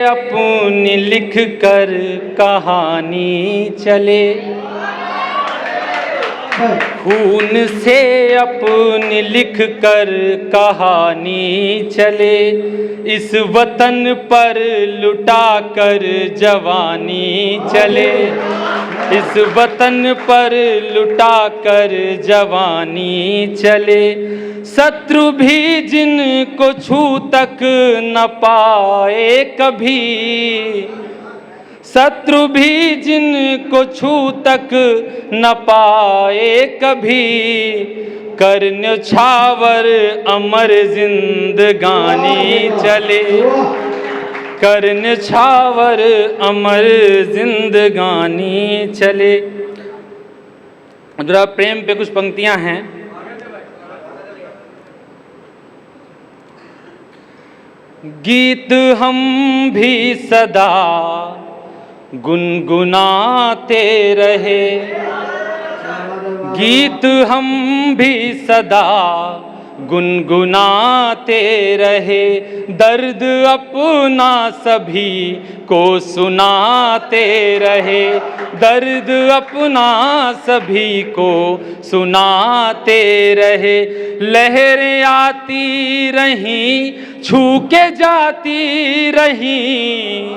अपनी लिख कर कहानी चले, खून से अपनी लिख कर कहानी चले, इस वतन पर लुटा कर जवानी चले, इस वतन पर लुटा कर जवानी चले। शत्रु भी जिनको छू तक न पाए कभी, शत्रु भी जिनको छू तक न पाए कभी, कर न्योछावर अमर जिंदगानी चले, कर न्योछावर अमर जिंदगानी चले। जरा प्रेम पे कुछ पंक्तियां हैं। गीत हम भी सदा गुनगुनाते रहे, गीत हम भी सदा गुनगुनाते रहे, दर्द अपना सभी को सुनाते रहे, दर्द अपना सभी को सुनाते रहे। लहरें आती रहीं छू के जाती रहीं,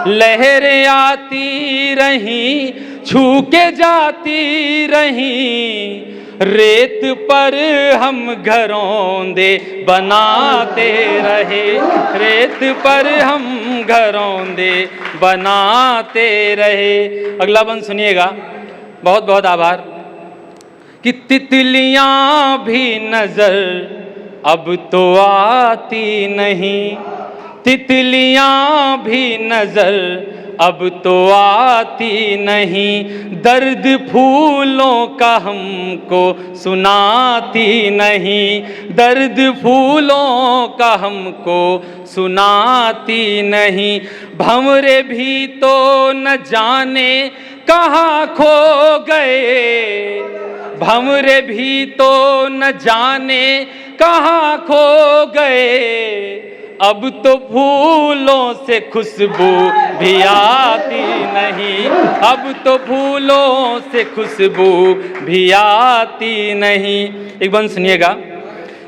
लहरें आती रहीं छू के जाती रहीं, रेत पर हम घरौंदे बनाते रहे, रेत पर हम घरौंदे बनाते रहे। अगला बंद सुनिएगा। बहुत बहुत आभार। कि तितलियां भी नजर अब तो आती नहीं, तितलियां भी नजर अब तो आती नहीं, दर्द फूलों का हमको सुनाती नहीं, दर्द फूलों का हमको सुनाती नहीं। भंवरे भी तो न जाने कहाँ खो गए, भंवरे भी तो न जाने कहाँ खो गए, अब तो फूलों से खुशबू भी आती नहीं, अब तो फूलों से खुशबू भी आती नहीं। एक बार सुनिएगा।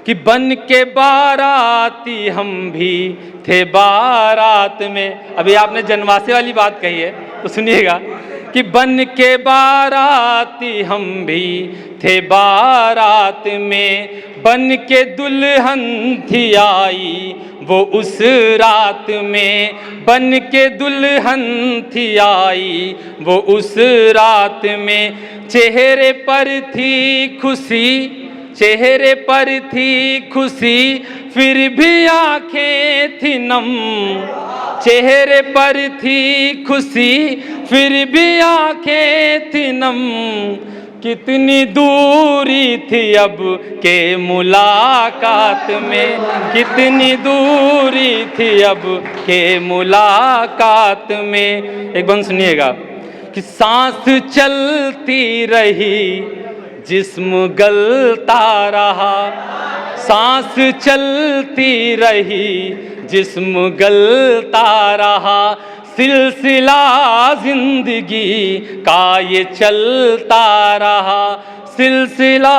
कि बन के बाराती हम भी थे बारात में, अभी आपने जनवासे वाली बात कही है तो सुनिएगा। कि बन के बाराती हम भी थे बारात में, बन के दुल्हन थी आई वो उस रात में, बन के दुल्हन थी आई वो उस रात में। चेहरे पर थी खुशी, चेहरे पर थी खुशी, फिर भी आंखें थी नम, चेहरे पर थी खुशी फिर भी आंखें थी नम। कितनी दूरी थी अब के मुलाकात में, कितनी दूरी थी अब के मुलाकात में। एक बार सुनिएगा। कि सांस चलती रही जिस्म गलता रहा, सांस चलती रही जिस्म गलता रहा, सिलसिला जिंदगी का ये चलता रहा, सिलसिला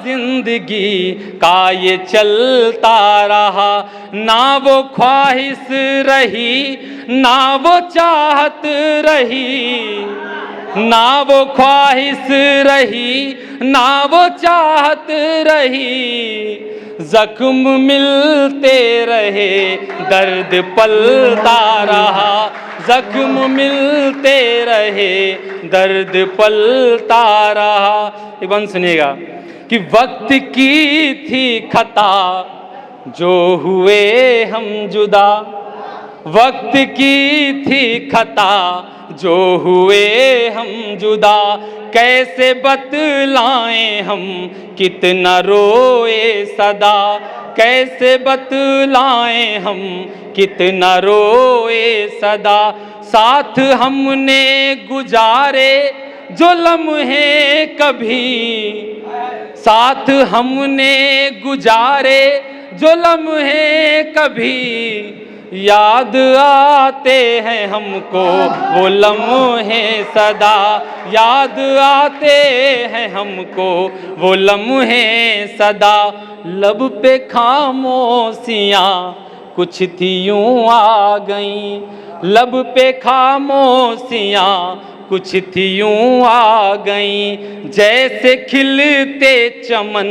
जिंदगी का ये चलता रहा। ना वो ख्वाहिश रही ना वो चाहत रही, ना वो ख्वाहिश रही ना वो चाहत रही, जख्म मिलते रहे दर्द पलता रहा, जख्म मिलते रहे दर्द पलता रहा। एक बार सुनिएगा। कि वक्त की थी खता जो हुए हम जुदा, वक्त की थी खता जो हुए हम जुदा, कैसे बतलाएं हम कितना रोए सदा, कैसे बतलाएं हम कितना रोए सदा। साथ हमने गुजारे जो लम्हे कभी, साथ हमने गुजारे जो लम्हे कभी, याद आते हैं हमको वो लम्हे सदा, याद आते हैं हमको वो लम्हे सदा। लब पे खामोशियाँ कुछ थी यूं आ गईं, लब पे खामोशियाँ कुछ थी यूं आ गईं, जैसे खिलते चमन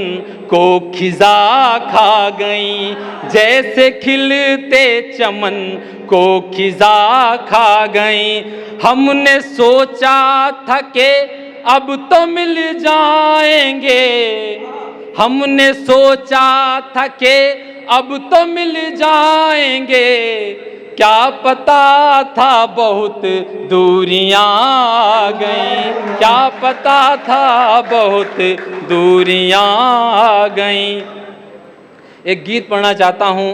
को खिजा खा गईं, जैसे खिलते चमन को खिजा खा गईं। हमने सोचा था कि अब तो मिल जाएंगे, हमने सोचा था कि अब तो मिल जाएंगे, क्या पता था बहुत दूरियां आ गईं, क्या पता था बहुत दूरियां आ गईं। एक गीत पढ़ना चाहता हूँ।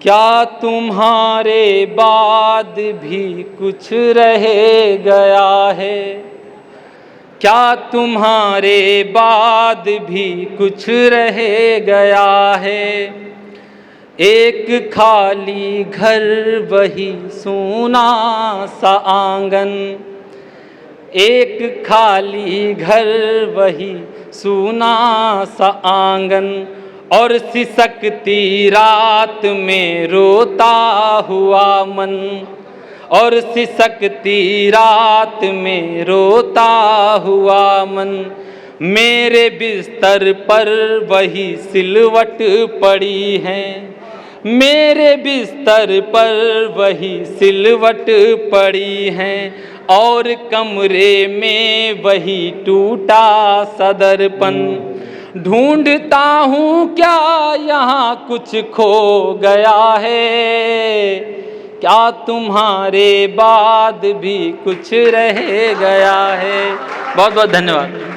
क्या तुम्हारे बाद भी कुछ रह गया है, क्या तुम्हारे बाद भी कुछ रह गया है। एक खाली घर वही सूना सा आंगन, एक खाली घर वही सूना सा आंगन, और सिसकती रात में रोता हुआ मन, और सिसकती रात में रोता हुआ मन। मेरे बिस्तर पर वही सिलवट पड़ी है, मेरे बिस्तर पर वही सिलवट पड़ी है, और कमरे में वही टूटा सदरपन। ढूंढता हूँ क्या यहाँ कुछ खो गया है, क्या तुम्हारे बाद भी कुछ रह गया है। बहुत बहुत धन्यवाद।